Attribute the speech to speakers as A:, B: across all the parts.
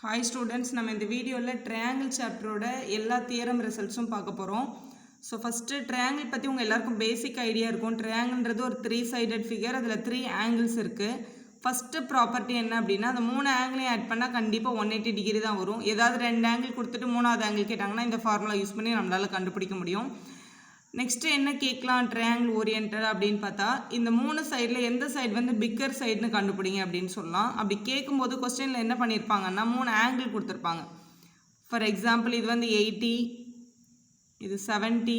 A: Hi students, நம்ம இந்த வீடியோல triangle chapterோட எல்லா தியரம் ரிசல்ட்ஸும் பார்க்க போறோம். ஸோ ஃபஸ்ட்டு triangle பற்றி உங்கள் எல்லாருக்கும் பேசிக் ஐடியா இருக்கும். triangleன்றது ஒரு 3-sided ஃபிகர், அதில் 3 ஆங்கிள்ஸ் இருக்குது. ஃபஸ்ட்டு ப்ராப்பர்ட்டி என்ன அப்படின்னா, அந்த 3 ஆங்கிளையும் ஆட் பண்ணால் கண்டிப்பாக 180 டிகிரி தான் வரும். ஏதாவது 2 ஆங்கிள் கொடுத்துட்டு 3வது ஆங்கிள் கேட்டாங்கன்னா இந்த ஃபார்முலா யூஸ் பண்ணி நம்மளால் கண்டுபிடிக்க முடியும். நெக்ஸ்ட்டு என்ன கேட்கலாம் ட்ரையாங்கிள் ஓரியன்டட் அப்படின்னு பார்த்தா, இந்த 3 சைடில் எந்த சைடு வந்து பிக்கர் சைடுன்னு கண்டுபிடிங்க அப்படின்னு சொல்லலாம். அப்படி கேட்கும்போது கொஸ்டினில் என்ன பண்ணியிருப்பாங்கன்னா 3 ஆங்கிள் கொடுத்துருப்பாங்க. ஃபார் எக்ஸாம்பிள் இது வந்து 80, இது 70,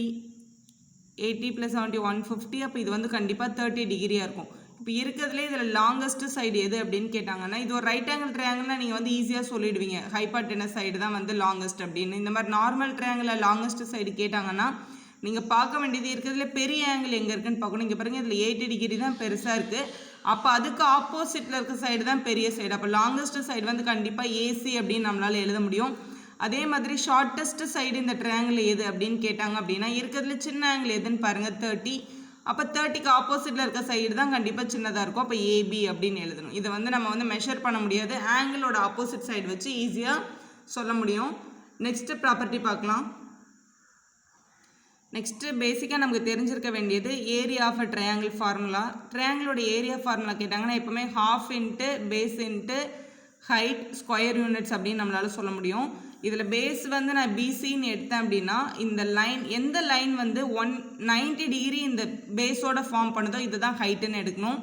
A: 80 + 70 150. அப்போ இது வந்து கண்டிப்பாக 30 டிகிரியாக இருக்கும். இப்போ இருக்கிறதுலே இதில் லாங்கஸ்ட் சைடு எது அப்படின்னு கேட்டாங்கன்னா, இது ஒரு ரைட் ஆங்கிள் ட்ரையாங்கிள்னா நீங்கள் வந்து ஈஸியாக சொல்லிடுவீங்க. ஹைபார்டெனஸ் சைடு தான் வந்து லாங்கஸ்ட் அப்படின்னு. இந்த மாதிரி நார்மல் ட்ரையாங்கிளில் லாங்கஸ்ட் சைடு கேட்டாங்கன்னா நீங்கள் பார்க்க வேண்டியது இருக்கிறதுல பெரிய ஆங்கிள் எங்கே இருக்குன்னு பார்க்கணும். இங்கே பாருங்கள், இதில் 80 டிகிரி தான் பெருசாக இருக்குது. அப்போ அதுக்கு ஆப்போசிட்டில் இருக்க சைடு தான் பெரிய சைடு. அப்போ லாங்கஸ்ட் சைடு வந்து கண்டிப்பாக ஏசி அப்படின்னு நம்மளால் எழுத முடியும். அதே மாதிரி ஷார்ட்டஸ்ட் சைடு இந்த ட்ரையாங்கிள் எது அப்படின்னு கேட்டாங்க அப்படின்னா, இருக்கிறதுல சின்ன ஆங்கிள் எதுன்னு பாருங்கள் 30. அப்போ 30க்கு ஆப்போசிட்டில் இருக்க சைடு தான் கண்டிப்பாக சின்னதாக இருக்கும். அப்போ ஏபி அப்படின்னு எழுதணும். இதை வந்து நம்ம வந்து மெஷர் பண்ண முடியாது, ஆங்கிளோட ஆப்போசிட் சைடு வச்சு ஈஸியாக சொல்ல முடியும். நெக்ஸ்ட்டு ப்ராப்பர்ட்டி பார்க்கலாம். நெக்ஸ்ட்டு பேசிக்காக நமக்கு தெரிஞ்சிருக்க வேண்டியது area of a triangle formula. ட்ரையாங்கிளோட ஏரியா ஃபார்முலா கேட்டாங்கன்னா எப்போவுமே ½ into base into height square units அப்படின்னு நம்மளால் சொல்ல முடியும். இதில் பேஸ் வந்து நான் பிசின்னு எடுத்தேன் அப்படின்னா, இந்த லைன் எந்த லைன் வந்து 190 டிகிரி இந்த பேஸோட ஃபார்ம் பண்ணுதோ இதுதான் ஹைட்டுன்னு எடுக்கணும்.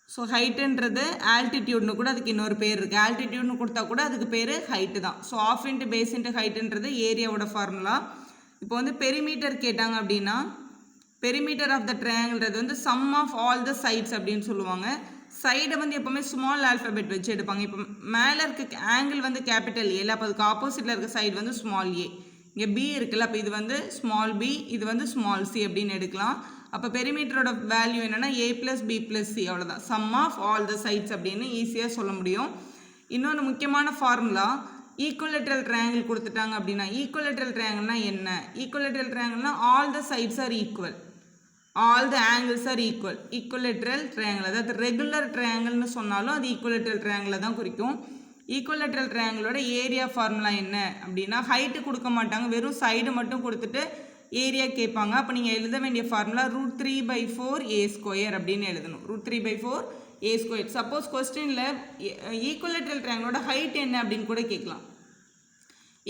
A: ஸோ ஹைட்டுன்றது ஆல்டிடியூட்னு கூட அதுக்கு இன்னொரு பேர் இருக்குது. ஆல்டிடியூட்னு கொடுத்தா கூட அதுக்கு பேர் ஹைட்டு தான். ஸோ ½ இன்ட்டு பேஸ் இன்ட்டு ஹைட்டுன்றது ஏரியாவோட ஃபார்முலா. இப்போ வந்து பெரிமீட்டர் கேட்டாங்க அப்படின்னா, பெரிமீட்டர் ஆஃப் த ட்ரையாங்கிள்ன்றது வந்து sum of all the sides அப்படின்னு சொல்லுவாங்க. சைடை வந்து எப்போவுமே ஸ்மால் ஆல்ஃபபெட் வச்சு எடுப்பாங்க. இப்போ மேலே இருக்க ஆங்கிள் வந்து கேபிட்டல் ஏல, அப்போ அதுக்கு ஆப்போசிட்டில் இருக்க சைடு வந்து ஸ்மால் ஏ. இங்கே பி இருக்குல்ல, அப்போ இது வந்து ஸ்மால் பி, இது வந்து ஸ்மால் சி அப்படின்னு எடுக்கலாம். அப்போ பெரிமீட்டரோட வேல்யூ என்னென்னா a + b + c, அவ்வளோதான். Sum of all the sides அப்படின்னு ஈஸியாக சொல்ல முடியும். இன்னொன்று முக்கியமான ஃபார்முலா, ஈக்குவலேட்ரல் ட்ரையாங்கிள் கொடுத்துட்டாங்க அப்படின்னா, ஈக்குவலேட்ரல் ட்ரையாங்கிள்னா என்ன? ஈக்குவலேட்ரல் ட்ரையாங்கிள்னா all the sides are equal, all the angles are equal. Equilateral triangle, அதாவது ரெகுலர் ட்ரையாங்கிள்னு சொன்னாலும் அது ஈக்குவலேட்ரல் ட்ரையாங்கிளை தான் குறிக்கும். ஈக்குவலேட்ரல் ட்ரையாங்கிளோட ஏரியா ஃபார்முலா என்ன அப்படின்னா, ஹைட்டு கொடுக்க மாட்டாங்க, வெறும் சைடு மட்டும் கொடுத்துட்டு ஏரியா கேட்பாங்க. அப்போ நீங்கள் எழுத வேண்டிய ஃபார்முலா √3/4a² அப்படின்னு எழுதணும். √3/4a². சப்போஸ் கொஸ்டினில் ஈக்குவலேட்ரல் ட்ரையாங்கிளோட ஹைட் என்ன அப்படின்னு கூட கேட்கலாம்.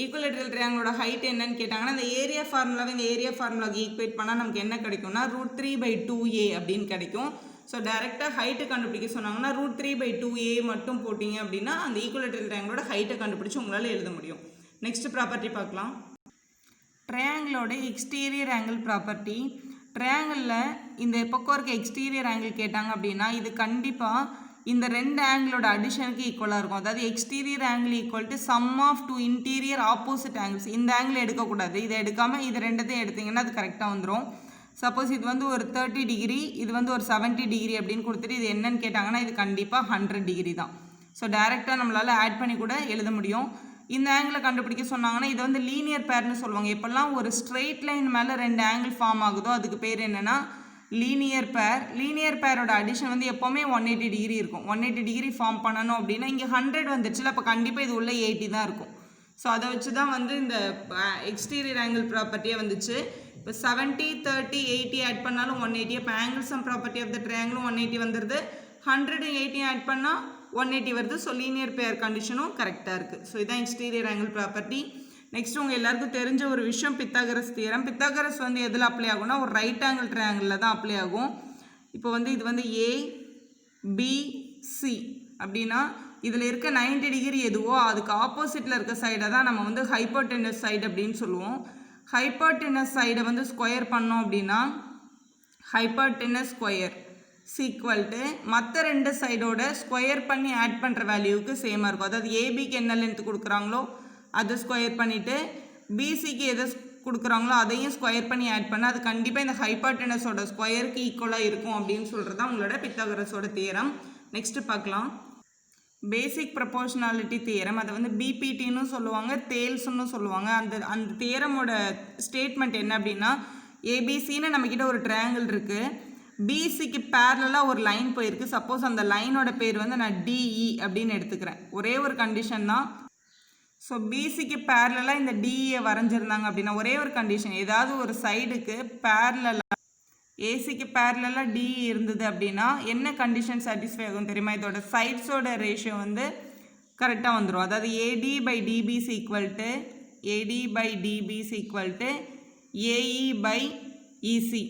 A: ஈக்குவலேட்ரல் ட்ரையாங்கிளோட ஹைட் என்னன்னு கேட்டாங்கன்னா, இந்த ஏரியா ஃபார்முலாவை இந்த ஏரியா ஃபார்முலாவுக்கு ஈக்குவேட் பண்ணால் நமக்கு என்ன கிடைக்கும்னா √3/2a அப்படின்னு கிடைக்கும். ஸோ டேரெக்டாக ஹைட்டு கண்டுபிடிக்க சொன்னாங்கன்னா √3/2a மட்டும் போட்டிங்க அப்படின்னா அந்த ஈக்குவலேட்ரல் ட்ரையாங்கிளோட ஹைட்டை கண்டுபிடிச்சி உங்களால் எழுத முடியும். நெக்ஸ்ட் ப்ராப்பர்ட்டி பார்க்கலாம். ட்ரையாங்கிளோட எக்ஸ்டீரியர் ஆங்கிள் ப்ராப்பர்ட்டி. ட்ரையாங்கிளில் இந்த பக்கம் இருக்க எக்ஸ்டீரியர் ஆங்கிள் கேட்டாங்க அப்படின்னா, இது கண்டிப்பாக இந்த 2 ஆங்கிளோட அடிஷனுக்கு ஈக்குவலாக இருக்கும். அதாவது exterior angle equal to sum of 2 interior opposite angles. இந்த ஆங்கிள் எடுக்கக்கூடாது, இதை எடுக்காமல் இது ரெண்டுத்தையும் எடுத்திங்கன்னா அது கரெக்டாக வந்துடும். சப்போஸ் இது வந்து ஒரு 30 டிகிரி, இது வந்து ஒரு 70 டிகிரி அப்படின்னு கொடுத்துட்டு இது என்னன்னு கேட்டாங்கன்னா இது கண்டிப்பாக 100 டிகிரி தான். ஸோ டேரெக்டாக நம்மளால் ஆட் பண்ணி கூட எழுத முடியும். இந்த ஆங்கிளை கண்டுபிடிக்க சொன்னாங்கன்னா இது வந்து லீனியர் பேர்னு சொல்லுவாங்க. எப்போல்லாம் ஒரு ஸ்ட்ரெயிட் லைன் மேலே 2 ஆங்கிள் ஃபார்ம் ஆகுதோ அதுக்கு பேர் என்னென்னா லீனியர் பேர். லீனியர் பேரோட அடிஷன் வந்து எப்போவுமே 180 டிகிரி இருக்கும். 180 டிகிரி ஃபார்ம் பண்ணணும் அப்படின்னா இங்கே 100 வந்துடுச்சுல, அப்போ கண்டிப்பாக இது உள்ள 80 தான் இருக்கும். ஸோ அதை வச்சு தான் வந்து இந்த எக்ஸ்டீரியர் ஆங்கிள் ப்ராப்பர்ட்டியாக வந்துச்சு. இப்போ 70, 30, 80 ஆட் பண்ணாலும் 180. இப்போ angle sum property of the ட்ரையாங்கிளும் 180 வந்துடுது. 100 80 ஆட் பண்ணால் 180 வருது. ஸோ லீனியர் பேர் கண்டிஷனும் கரெக்டாக இருக்குது. ஸோ இதான் எக்ஸ்டீரியர் ஆங்கிள் ப்ராப்பர்ட்டி. நெக்ஸ்ட் உங்கள் எல்லாருக்கும் தெரிஞ்ச ஒரு விஷயம் பித்தாகரஸ் தியரம். பித்தாகரஸ் வந்து எதில் அப்ளை ஆகும்னா ஒரு ரைட் ஆங்கிள் ட்ரையாங்கிளில் தான் அப்ளை ஆகும். இப்போ வந்து இது வந்து ABC அப்படின்னா இதில் இருக்க 90 டிகிரி எதுவோ அதுக்கு ஆப்போசிட்டில் இருக்க சைடை தான் நம்ம வந்து ஹைப்போடெனஸ் சைடு அப்படின்னு சொல்லுவோம். ஹைப்போடெனஸ் சைடை வந்து ஸ்கொயர் பண்ணோம் அப்படின்னா ஹைப்போடெனஸ் ஸ்கொயர் ஈக்குவல் டு மற்ற 2 சைடோட ஸ்கொயர் பண்ணி ஆட் பண்ணுற வேல்யூவுக்கு சேமாக இருக்கும். அதாவது ஏபிக்கு என்ன லென்த் கொடுக்குறாங்களோ அதை ஸ்கொயர் பண்ணிவிட்டு பிசிக்கு எதை கொடுக்குறாங்களோ அதையும் ஸ்கொயர் பண்ணி ஆட் பண்ணால் அது கண்டிப்பாக இந்த ஹைப்போடெனஸோட ஸ்கொயருக்கு ஈக்குவலாக இருக்கும் அப்படின்னு சொல்கிறது தான் உங்களோட பித்தாகரஸோட தியரம். நெக்ஸ்ட்டு பார்க்கலாம். பேசிக் ப்ரொபோர்ஷனாலிட்டி தியரம், அதை வந்து பிபிடின்னு சொல்லுவாங்க, தேல்ஸ்ன்னு சொல்லுவாங்க. அந்த தியரமோட ஸ்டேட்மெண்ட் என்ன அப்படின்னா, ஏபிசின்னு நம்மக்கிட்ட ஒரு ட்ரையாங்கிள் இருக்குது. பிசிக்கு பேரலாக ஒரு லைன் போயிருக்கு. சப்போஸ் அந்த லைனோட பேர் வந்து நான் டிஇ அப்படின்னு எடுத்துக்கிறேன். ஒரே ஒரு கண்டிஷன் தான். ஸோ பிசிக்கு பேரலாக இந்த டிஇயை வரைஞ்சிருந்தாங்க அப்படின்னா ஒரே ஒரு கண்டிஷன், ஏதாவது ஒரு சைடுக்கு பேரலாக ஏசிக்கு பேரலாக டிஇ இருந்தது அப்படின்னா என்ன கண்டிஷன் சாட்டிஸ்ஃபை ஆகும் தெரியுமா? இதோட சைட்ஸோட ரேஷியோ வந்து கரெக்டாக வந்துடும். அதாவது AD by DB is equal to AD by DB is equal to AE by EC.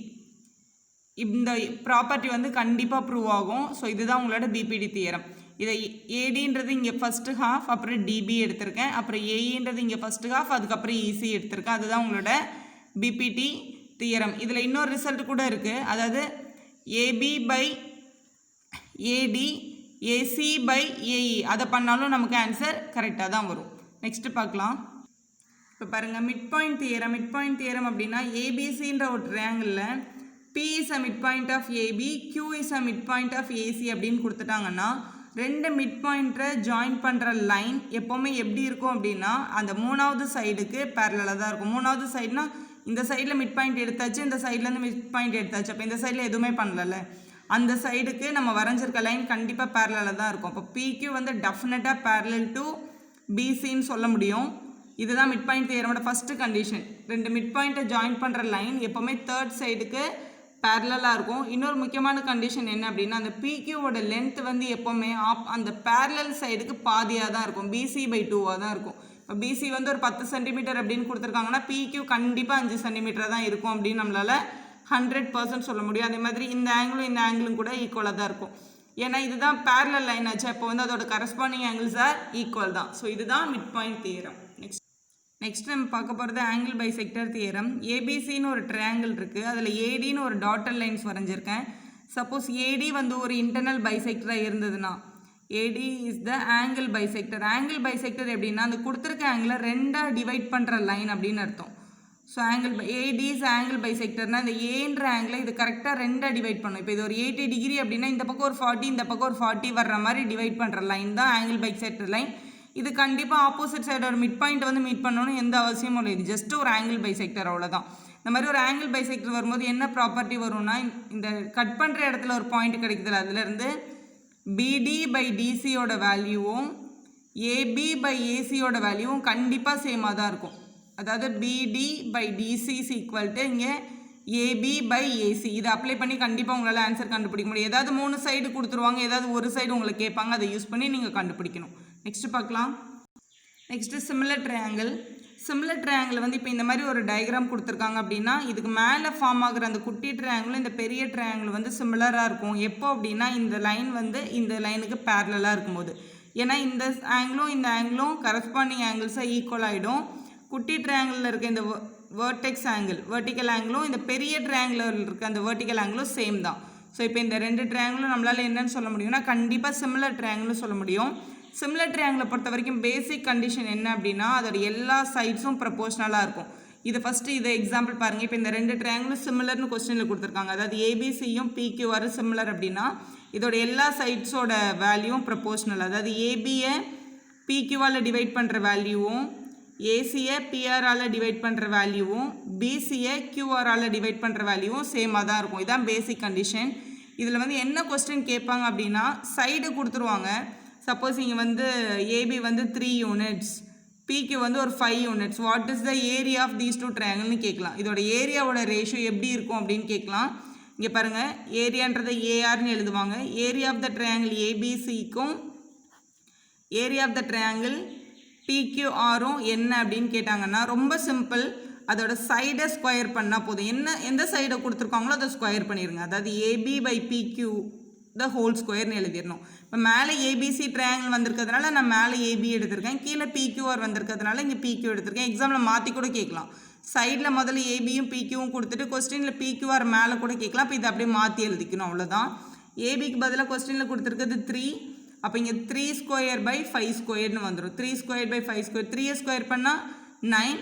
A: இந்த ப்ராப்பர்ட்டி வந்து கண்டிப்பாக ப்ரூவ் ஆகும். ஸோ இதுதான் உங்களோட பிபிடி தியரம். இதை ஏடின்றது இங்கே ஃபஸ்ட்டு ஹாஃப், அப்புறம் டிபி எடுத்திருக்கேன், அப்புறம் ஏஇன்றது இங்கே ஃபஸ்ட்டு ஹாஃப், அதுக்கப்புறம் இசி எடுத்திருக்கேன். அதுதான் உங்களோட பிபிடி தியரம். இதில் இன்னொரு ரிசல்ட் கூட இருக்குது. அதாவது AB by AD AC by AE அதை பண்ணாலும் நமக்கு ஆன்சர் கரெக்டாக தான் வரும். நெக்ஸ்ட்டு பார்க்கலாம். இப்போ பாருங்கள், mid point theorem. Mid point theorem அப்படின்னா ஏபிசின்ற ஒரு ட்ரையாங்கிளில் P is a midpoint of AB, Q is a midpoint of AC அப்படின்னு கொடுத்துட்டாங்கன்னா ரெண்டு மிட் பாயிண்ட்டை ஜாயின் பண்ணுற லைன் எப்போவுமே எப்படி இருக்கும் அப்படின்னா அந்த மூணாவது சைடுக்கு பேரலாக தான் இருக்கும். மூணாவது சைடுனா இந்த சைடில் மிட் பாயிண்ட் எடுத்தாச்சு, இந்த சைட்லேருந்து மிட் பாயிண்ட் எடுத்தாச்சு. அப்போ இந்த சைடில் எதுவுமே பண்ணல, அந்த சைடுக்கு நம்ம வரைஞ்சிருக்க லைன் கண்டிப்பாக பேரலாக தான் இருக்கும். அப்போ PQ வந்து டெஃபினட்டாக பேரலல் டு BCன்னு சொல்ல முடியும். இதுதான் மிட் பாயிண்ட் தியரமோட ஃபஸ்ட்டு கண்டிஷன். ரெண்டு மிட் பாயிண்ட்டை ஜாயின் பண்ணுற லைன் எப்போவுமே தேர்ட் சைடுக்கு பேரலாக இருக்கும். இன்னொரு முக்கியமான கண்டிஷன் என்ன அப்படின்னா அந்த PQவோட லென்த் வந்து எப்போவுமே அந்த பேரலல் சைடுக்கு பாதியாக தான் இருக்கும், BC பை 2வாக தான் இருக்கும். இப்போ BC வந்து ஒரு 10 சென்டிமீட்டர் அப்படின்னு கொடுத்துருக்காங்கன்னா PQ கண்டிப்பாக 5 சென்டிமீட்டர் தான் இருக்கும் அப்படின்னு நம்மளால் 100% சொல்ல முடியும். அதே மாதிரி இந்த ஆங்கிளும் கூட ஈக்குவலாக தான் இருக்கும். ஏன்னா இதுதான் பேரலல் லைன் ஆச்சு, அப்போ வந்து அதோட கரஸ்பாண்டிங் ஆங்கிள்ஸ் ஆர் ஈக்குவல் தான். ஸோ இதுதான் மிட் பாயிண்ட் தியரம். நெக்ஸ்ட் நம்ம பார்க்க போகிறது ஆங்கிள் பைசெக்டர் தியரம். ஏபிசின்னு ஒரு ட்ரையாங்கிள் இருக்குது, அதில் ஏடின்னு ஒரு டாட்டர் லைன்ஸ் வரைஞ்சிருக்கேன். சப்போஸ் ஏடி வந்து ஒரு இன்டர்னல் பைசெக்டராக இருந்ததுன்னா AD is the angle bisector. Angle bisector எப்படின்னா அந்த கொடுத்துருக்க ஆங்கிளை ரெண்டாக டிவைட் பண்ணுற லைன் அப்படின்னு அர்த்தம். ஸோ ஏடி இஸ் ஆங்கிள் பைசெக்டர்னால் இந்த ஏன்ற ஆங்கிளை இது கரெக்டாக ரெண்டாக டிவைட் பண்ணும். இப்போ இது ஒரு 80 டிகிரி அப்படின்னா இந்த பக்கம் ஒரு 40, இந்த பக்கம் ஒரு 40 வர்ற மாதிரி டிவைட் பண்ணுற லைன் தான் ஆங்கிள் பைசெக்டர் லைன். இது கண்டிப்பாக ஆப்போசிட் சைடோட மிட் பாயிண்ட் வந்து மீட் பண்ணணும்னு எந்த அவசியமும் இல்லை. இது ஜஸ்ட் ஒரு ஆங்கிள் பைசெக்டர், அவ்வளோதான். இந்த மாதிரி ஒரு ஆங்கிள் பைசெக்டர் வரும்போது என்ன ப்ராப்பர்ட்டி வரும்னா இந்த கட் பண்ணுற இடத்துல ஒரு பாயிண்ட் கிடைக்குதுல, அதுலேருந்து பிடி பை டிசியோட வேல்யூவும் ஏபி பை ஏசியோட வேல்யூவும் கண்டிப்பாக சேமாக தான் இருக்கும். அதாவது BD by DC is equal to இங்கே ஏபி பை ஏசி. இதை அப்ளை பண்ணி கண்டிப்பாக உங்களால் ஆன்சர் கண்டுபிடிக்க முடியும். ஏதாவது 3 சைடு கொடுத்துருவாங்க, ஏதாவது ஒரு சைடு உங்களுக்கு கேட்பாங்க, அதை யூஸ் பண்ணி நீங்கள் கண்டுபிடிக்கணும். நெக்ஸ்ட்டு பார்க்கலாம். Next similar triangle. Similar triangle வந்து இப்போ இந்த மாதிரி ஒரு டயக்ராம் கொடுத்துருக்காங்க அப்படின்னா இதுக்கு மேலே ஃபார்ம் ஆகிற அந்த குட்டி ட்ரையாங்கிள் இந்த பெரிய ட்ரையாங்கிள் வந்து சிமிலராக இருக்கும். எப்போ அப்படின்னா இந்த லைன் வந்து இந்த லைனுக்கு பேரலாக இருக்கும்போது. ஏன்னா இந்த ஆங்கிளும் கரஸ்பாண்டிங் ஆங்கிள்ஸாக ஈக்குவல் ஆகிடும். குட்டி ட்ரையாங்கிளில் இருக்க இந்த வேர்டெக்ஸ் ஆங்கிள் வெர்டிக்கல் ஆங்கிளும் இந்த பெரிய ட்ரையாங்கிளில் இருக்க அந்த வெர்டிக்கல் ஆங்கிளும் சேம் தான். ஸோ இப்போ இந்த ரெண்டு ட்ரையாங்கிளும் நம்மளால் என்னன்னு சொல்ல முடியும்னா கண்டிப்பாக சிமிலர் ட்ரையாங்கிளும் சொல்ல முடியும். சிமிலர் ட்ரையாங்கிளை பொறுத்த வரைக்கும் பேசிக் கண்டிஷன் என்ன அப்படின்னா அதோட எல்லா சைட்ஸும் ப்ரப்போர்ஷனலாக இருக்கும். இதை எக்ஸாம்பிள் பாருங்கள். இப்போ இந்த ரெண்டு ட்ரையாங்கிளும் சிமிலர்னு கொஸ்டினில் கொடுத்துருக்காங்க. அதாவது ஏபிசியும் பிக்யூஆர் சிமிலர் அப்படின்னா இதோட எல்லா சைட்ஸோட வேல்யூவும் ப்ரப்போர்ஷனல். அதாவது ஏபியை பிக்யூவால் டிவைட் பண்ணுற வேல்யூவும் ஏசியை பிஆரால் டிவைட் பண்ணுற வேல்யூவும் பிசியை கியூஆரால் டிவைட் பண்ணுற வேல்யூவும் சேமாக தான் இருக்கும். இதுதான் பேசிக் கண்டிஷன். இதில் வந்து என்ன கொஸ்டின் கேட்பாங்க அப்படின்னா சைடு கொடுத்துருவாங்க. சப்போஸ் இங்கே வந்து ஏபி வந்து 3 யூனிட்ஸ், பிக்யூ வந்து ஒரு 5 units, what is the area of these 2 ட்ரையாங்கிள்னு கேட்கலாம். இதோட ஏரியாவோட ரேஷியோ எப்படி இருக்கும் அப்படின்னு கேட்கலாம். இங்கே பாருங்கள், ஏரியான்றதை ஏஆர்னு எழுதுவாங்க. ஏரியா ஆஃப் த ட்ரையாங்கிள் ஏபிசிக்கும் ஏரியா ஆஃப் த ட்ரையாங்கிள் பிக்யூஆரும் என்ன அப்படின்னு கேட்டாங்கன்னா ரொம்ப சிம்பிள். அதோட சைடை ஸ்கொயர் பண்ணால் போதும். எந்த சைடை கொடுத்துருக்காங்களோ அதை ஸ்கொயர் பண்ணிடுங்க. அதாவது AB by PQ the whole ஸ்கொயர்னு எழுதிடணும். இப்போ மேலே ஏபிசி ட்ரையாங்கிள் வந்திருக்கிறதுனால நான் மேலே ஏபி எடுத்திருக்கேன், கீழே பிக்யூஆர் வந்திருக்கிறதுனால இங்கே பிக்யூ எடுத்திருக்கேன். எக்ஸாமில் மாற்றி கூட கேட்கலாம். சைடில் முதல்ல ஏபியும் பிக்யூவும் கொடுத்துட்டு கொஸ்டினில் பிக்யூஆர் மேலே கூட கேட்கலாம். இப்போ இதை அப்படியே மாற்றி எழுதிக்கணும், அவ்வளோதான். ஏபிக்கு பதிலாக கொஸ்டினில் கொடுத்துருக்கிறது 3, அப்போ இங்கே 3 ஸ்கொயர் பை 5 ஸ்கொயர்னு வந்துடும். 3 ஸ்கொயர் பை 5 ஸ்கொயர், 3 ஸ்கொயர் பண்ணால் 9,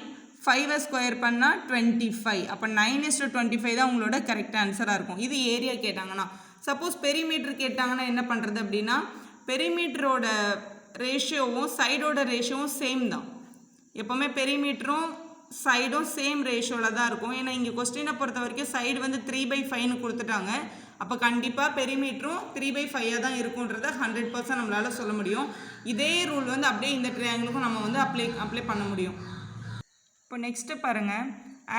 A: 5 ஸ்கொயர் பண்ணால் 25. அப்போ 9:25 தான் உங்களோட கரெக்ட் ஆன்சராக இருக்கும். இது ஏரியா கேட்டாங்கன்னா. சப்போஸ் பெரிமீட்டர் கேட்டாங்கன்னா என்ன பண்ணுறது அப்படின்னா பெரிமீட்டரோட ரேஷியோவும் சைடோட ரேஷியோவும் சேம் தான். எப்போவுமே பெரிமீட்டரும் சைடும் சேம் ரேஷியோவில் தான் இருக்கும். ஏன்னா இங்கே கொஸ்டினை பொறுத்த வரைக்கும் சைடு வந்து 3/5ன்னு கொடுத்துட்டாங்க. அப்போ கண்டிப்பாக பெரிமீட்டரும் 3/5 தான் இருக்குன்றத 100% நம்மளால் சொல்ல முடியும். இதே ரூல் வந்து அப்படியே இந்த ட்ரையாங்கிளுக்கும் நம்ம வந்து அப்ளை பண்ண முடியும். இப்போ நெக்ஸ்ட்டு பாருங்கள்,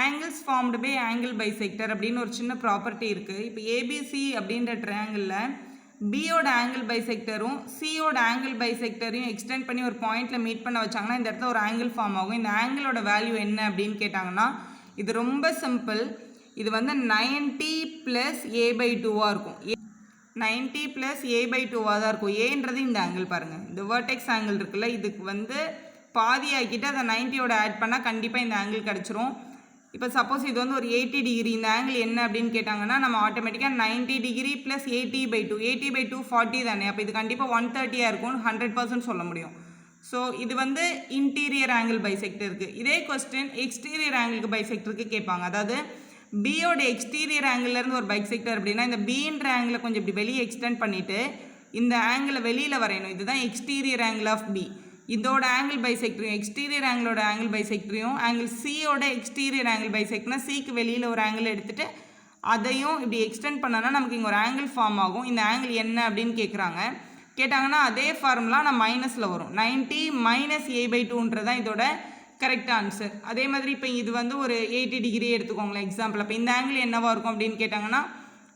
A: angles formed by angle bisector அப்படின்னு ஒரு சின்ன ப்ராப்பர்ட்டி இருக்குது. இப்போ ஏபிசி அப்படின்ற ட்ரையாங்கிளில் பியோட ஆங்கிள் பைசெக்டரும் சியோட ஆங்கிள் பைசெக்டரையும் எக்ஸ்டெண்ட் பண்ணி ஒரு பாயிண்டில் மீட் பண்ண வச்சாங்கன்னா இந்த இடத்துல ஒரு ஆங்கிள் ஃபார்ம் ஆகும். இந்த ஆங்கிளோட வேல்யூ என்ன அப்படின்னு கேட்டாங்கன்னா இது ரொம்ப சிம்பிள். இது வந்து 90 + a/2 இருக்கும். 90 + a/2 தான் இருக்கும். ஏன்றது இந்த ஆங்கிள் பாருங்கள், இந்த வெர்டெக்ஸ் ஆங்கிள் இருக்குல்ல, இதுக்கு வந்து பாதி ஆக்கிட்டு அதை 90யோட ஆட் பண்ணால் கண்டிப்பாக இந்த ஆங்கிள் கிடச்சிரும். இப்போ சப்போஸ் இது வந்து ஒரு 80 டிகிரி, இந்த ஆங்கிள் என்ன அப்படின்னு கேட்டாங்கன்னா நம்ம ஆட்டோமேட்டிக்காக 90 டிகிரி + 80/2 80/2 40 தானே, அப்போ இது கண்டிப்பாக 130 இருக்கும்னு 100% சொல்ல முடியும். ஸோ இது வந்து இன்டீரியர் ஆங்கிள் பைசெக்டருக்கு. இதே கொஸ்டின் எக்ஸ்டீரியர் ஆங்கிளுக்கு பைசெக்டருக்கு கேட்பாங்க. அதாவது பியோட எக்ஸ்டீரியர் ஆங்கிள்லேருந்து ஒரு பைசெக்டர் அப்படின்னா இந்த பின்ற ஆங்கிளை கொஞ்சம் இப்படி வெளியே எக்ஸ்டெண்ட் பண்ணிவிட்டு இந்த ஆங்கிளை வெளியில் வரையணும். இதுதான் எக்ஸ்டீரியர் ஆங்கிள் ஆஃப் பி. இதோட ஆங்கிள் பைசெக்டரையும் எக்ஸ்டீரியர் ஆங்கிளோட ஆங்கிள் பைசெக்டரையும் ஆங்கிள் சியோட எக்ஸ்டீரியர் ஆங்கிள் பைசெக்டர்னா சிக்கு வெளியில் ஒரு ஆங்கிள் எடுத்துகிட்டு அதையும் இப்படி எக்ஸ்டெண்ட் பண்ணோன்னா நமக்கு இங்கே ஒரு ஆங்கிள் ஃபார்ம் ஆகும். இந்த ஆங்கிள் என்ன அப்படின்னு கேட்டாங்கன்னா அதே ஃபார்முலா நான் மைனஸில் வரும். 90 - a/2 தான் இதோட கரெக்ட் ஆன்சர். அதே மாதிரி இப்போ இது வந்து ஒரு 80 டிகிரி எடுத்துக்கோங்களேன் எக்ஸாம்பிள். அப்போ இந்த ஆங்கிள் என்னவாக இருக்கும் அப்படின்னு கேட்டாங்கன்னா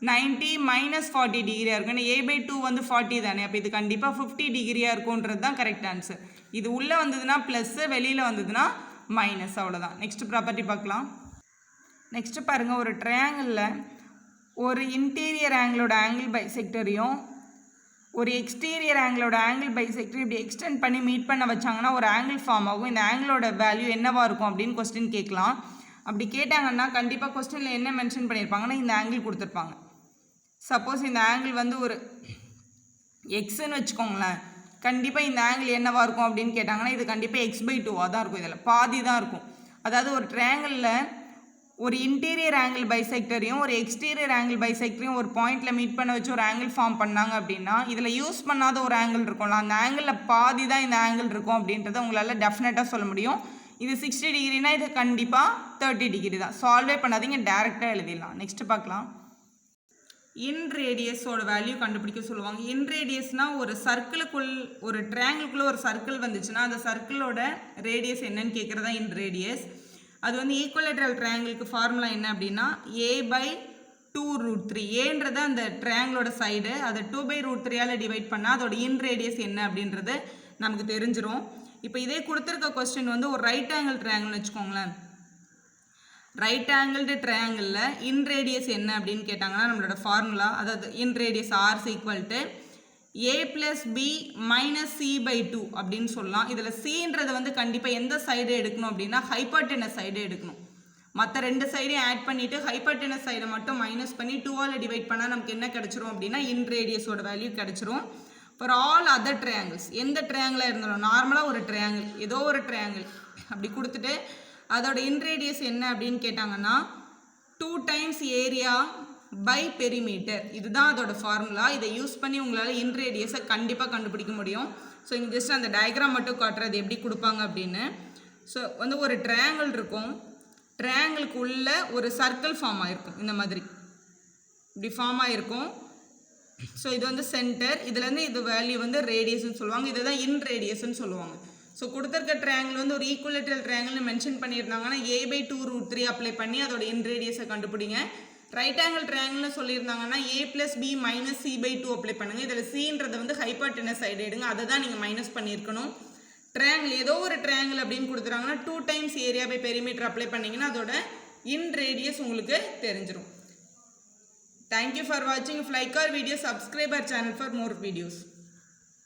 A: 90 - 40 டிகிரியாக இருக்கும். ஏன்னா a/2 வந்து 40 தானே, அப்போ இது கண்டிப்பாக 50 டிகிரியாக இருக்கும்ன்றது தான் கரெக்ட் ஆன்சர். இது உள்ளே வந்ததுன்னா ப்ளஸ்ஸு, வெளியில் வந்ததுன்னா மைனஸ், அவ்வளோதான். நெக்ஸ்ட் ப்ராப்பர்ட்டி பார்க்கலாம். நெக்ஸ்ட்டு பாருங்கள், ஒரு ட்ரையாங்கிளில் ஒரு இன்டீரியர் ஆங்கிளோட ஆங்கிள் பைசெக்டரையும் ஒரு எக்ஸ்டீரியர் ஆங்கிளோட ஆங்கிள் பைசெக்டரையும் இப்படி எக்ஸ்டெண்ட் பண்ணி மீட் பண்ண வச்சாங்கன்னா ஒரு ஆங்கிள் ஃபார்ம் ஆகும். இந்த ஆங்கிளோட வேல்யூ என்னவாக இருக்கும் அப்படின்னு கொஸ்டின் கேட்கலாம். அப்படி கேட்டாங்கன்னா கண்டிப்பாக கொஸ்டினில் என்ன மென்ஷன் பண்ணியிருப்பாங்கன்னா இந்த ஆங்கிள் கொடுத்துருப்பாங்க. சப்போஸ் இந்த ஆங்கிள் வந்து ஒரு எக்ஸ்ன்னு வச்சுக்கோங்களேன், கண்டிப்பாக இந்த ஆங்கிள் என்னவாக இருக்கும் அப்படின்னு கேட்டாங்கன்னா இது கண்டிப்பாக x/2 தான் இருக்கும். இதில் பாதி தான் இருக்கும். அதாவது ஒரு ட்ரையாங்கிளில் ஒரு இன்டீரியர் ஆங்கிள் பைசெக்டரையும் ஒரு எக்ஸ்டீரியர் ஆங்கிள் பைசெக்டரையும் ஒரு பாயிண்டில் மீட் பண்ண வச்சு ஒரு ஆங்கிள் ஃபார்ம் பண்ணாங்க அப்படின்னா இதில் யூஸ் பண்ணாத ஒரு ஆங்கிள் இருக்கும்ல, அந்த ஆங்கிளில் பாதி தான் இந்த ஆங்கிள் இருக்கும் அப்படின்றத உங்களால் டெஃபினட்டாக சொல்ல முடியும். இது 60 டிகிரினா இது கண்டிப்பாக 30 டிகிரி தான். சால்வே பண்ணாதீங்க, டேரெக்டாக எழுதிடலாம். நெக்ஸ்ட்டு பார்க்கலாம். இன் ரேடியஸோட வேல்யூ கண்டுபிடிக்க சொல்லுவாங்க. இன் ரேடியஸ்னால் ஒரு சர்க்கிளுக்குள் ஒரு ட்ரையாங்கிளுக்குள்ளே ஒரு சர்க்கிள் வந்துச்சுன்னா அந்த சர்க்கிளோட ரேடியஸ் என்னன்னு கேட்குறதா இன் ரேடியஸ். அது வந்து ஈக்குவலேட்ரல் ட்ரையாங்கிளுக்கு ஃபார்முலா என்ன அப்படின்னா a/2√3. ஏன்றது அந்த ட்ரையாங்கிளோட சைடு, அதை 2/√3ஆல் டிவைட் பண்ணால் அதோட இன் ரேடியஸ் என்ன அப்படின்றது நமக்கு தெரிஞ்சிடும். இப்போ இதே கொடுத்துருக்க கொஸ்டின் வந்து ஒரு ரைட் ஆங்கிள் ட்ரையாங்கிள்னு வச்சுக்கோங்களேன். ரைட் ஆங்கிள்டு ட்ரையாங்கிளில் இன் ரேடியஸ் என்ன அப்படின்னு கேட்டாங்கன்னா நம்மளோட ஃபார்முலா, அதாவது இன் radius r = a + b - c/2 அப்படின்னு சொல்லலாம். இதில் சின்றது வந்து கண்டிப்பாக எந்த சைடு எடுக்கணும் அப்படின்னா ஹைப்பர்டெனஸ் சைடு எடுக்கணும். மற்ற ரெண்டு சைடையும் ஆட் பண்ணிவிட்டு ஹைப்பர்டெனஸ் சைடை மட்டும் மைனஸ் பண்ணி 2ஆல் டிவைட் பண்ணால் நமக்கு என்ன கிடச்சிரும் அப்படின்னா இன் ரேடியஸோட வேல்யூ கிடச்சிரும். ஃபார் ஆல் அதர் ட்ரையாங்கிள்ஸ், எந்த ட்ரையாங்கிளாக இருந்தாலும் நார்மலாக ஒரு ட்ரையாங்கிள் ஏதோ ஒரு ட்ரையாங்கிள் அப்படி கொடுத்துட்டு அதோட இன் ரேடியஸ் என்ன அப்படின்னு கேட்டாங்கன்னா 2 டைம்ஸ் ஏரியா பை பெரிமீட்டர். இதுதான் அதோட ஃபார்முலா. இதை யூஸ் பண்ணி உங்களால் இன் ரேடியஸை கண்டிப்பாக கண்டுபிடிக்க முடியும். ஸோ இங்கே ஜஸ்ட் அந்த டயக்ராம் மட்டும் காட்டுறது எப்படி கொடுப்பாங்க அப்படின்னு. ஸோ வந்து ஒரு ட்ரையாங்கிள் இருக்கும், ட்ரையாங்கிளுக்கு உள்ள ஒரு சர்க்கிள் ஃபார்ம் ஆகிருக்கும், இந்த மாதிரி இப்படி ஃபார்ம் ஆகிருக்கும். ஸோ இது வந்து சென்டர், இதுலேருந்து இது வேல்யூ வந்து ரேடியஸ்ன்னு சொல்லுவாங்க. இதை தான் இன் ரேடியஸ்ன்னு சொல்லுவாங்க. ஸோ கொடுத்துருக்க ட்ரையாங்கிள் வந்து ஒரு ஈக்குவலேட்ரல் ட்ரையாங்கிள்னு மென்ஷன் பண்ணியிருந்தாங்கன்னா a/2√3 அப்ளை பண்ணி அதோட இன் ரேடியஸை கண்டுபிடிங்க. ரைட் ஆங்கிள் ட்ரையாங்கிள்னு சொல்லியிருந்தாங்கன்னா a + b - c/2 அப்ளை பண்ணுங்கள். இதில் சின்றது வந்து ஹைப்பர்டெனஸ் சைடு எடுங்க, அதை தான் நீங்கள் மைனஸ் பண்ணியிருக்கணும். ட்ரையாங்கிள் ஏதோ ஒரு ட்ரையாங்கிள் அப்படின்னு கொடுத்துறாங்கன்னா 2 times area by perimeter apply பண்ணிங்கன்னா அதோட இன் ரேடியஸ் உங்களுக்கு தெரிஞ்சிடும். தேங்க்யூ ஃபார் வாட்சிங். If like our video, subscribe our channel for more videos.